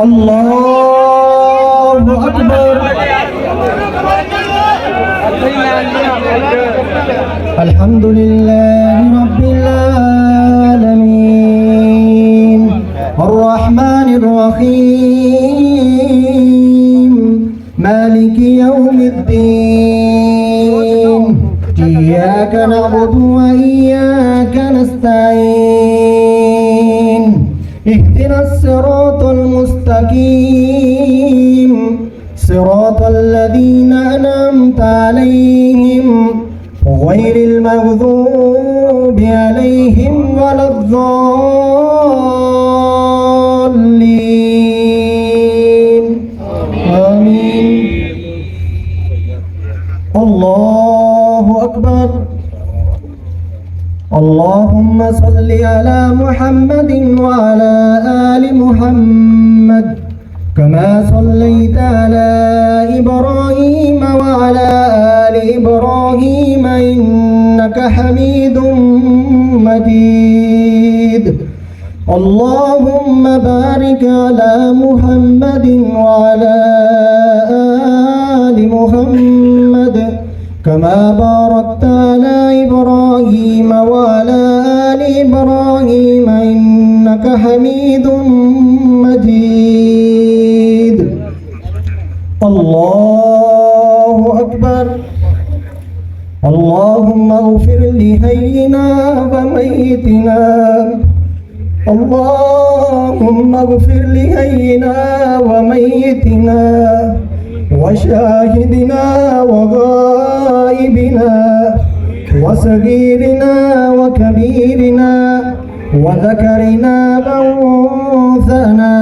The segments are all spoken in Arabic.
الله أكبر الحمد لله رب العالمين الرحمن الرحيم مالك يوم الدين إياك نعبد وإياك نستعين اهدنا الصراط المستقيم صراط الذين أنعمت عليهم غير المغضوب عليهم ولا الضالين آمين الله أكبر اللهم صل على محمد وعلى آل محمد كما صليت على إبراهيم وعلى آل إبراهيم إنك حميد مجيد اللهم بارك على محمد وعلى آل محمد كما باركت على إبراهيم وعلى آل إبراهيم إنك حميد مجيد الله أكبر اللهم اغفر لحينا وميتنا اللهم اغفر لحينا وميتنا وشاهدنا وغائبنا وصغيرنا وكبيرنا وذكرنا وأنثانا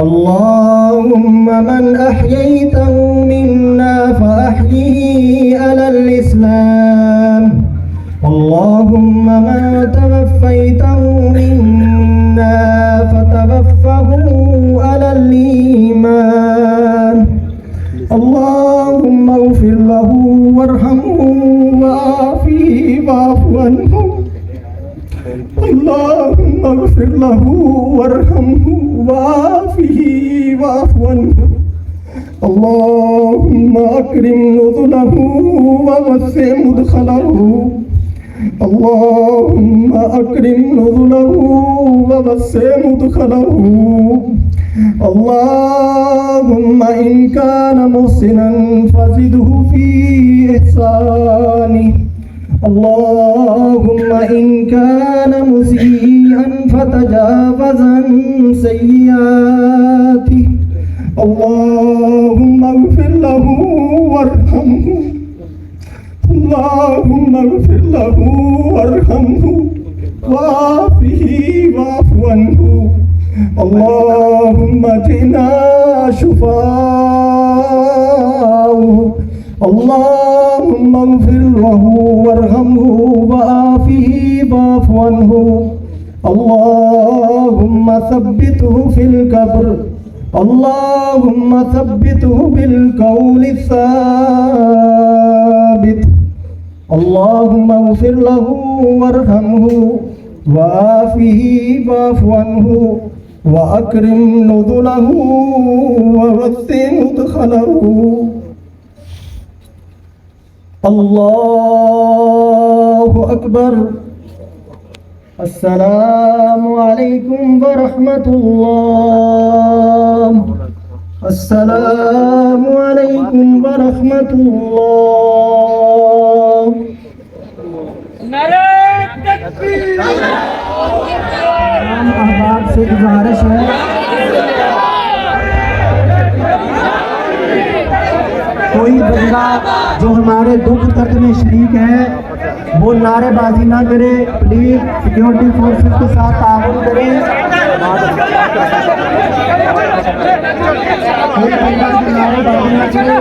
اللهم من أحييته منا فأحييه على الإسلام اللهم من توفيته منا فتوفه على الإيمان اللهم اغفر له وارحمه وعافيه واعف عنه اللهم اغفر له وارحمه وعافيه واعف عنه اللهم أكرم نزله ووسع مدخله اللهم أكرم نزله ووسع مدخله اللهم إن كان محسنا فزده في إحسانه اللهم إن كان مسيئا فتجاوز عن سيئاته اللهم اغفر له وارحمه اللهم اغفر له وارحمه وعافه واعف عنه اللهم اجعلنا شفاءه اللهم اغفر له وارحمه وعافه واعف عنه اللهم ثبته في القبر اللهم ثبته بالقول الثابت اللهم اغفر له وارحمه وعافه واعف عنه وأكرم نزله ووسع مدخله الله أكبر السلام عليكم ورحمة الله السلام عليكم ورحمة الله नारे तकबीर अहबाब से गुजारिश है कोई बंदा जो हमारे दुख दर्द में शरीक है वो नारेबाजी ना करे प्लीज सिक्योरिटी फोर्सेस के साथ ताउन करें कोई बंदा जो नारेबाजी ना करे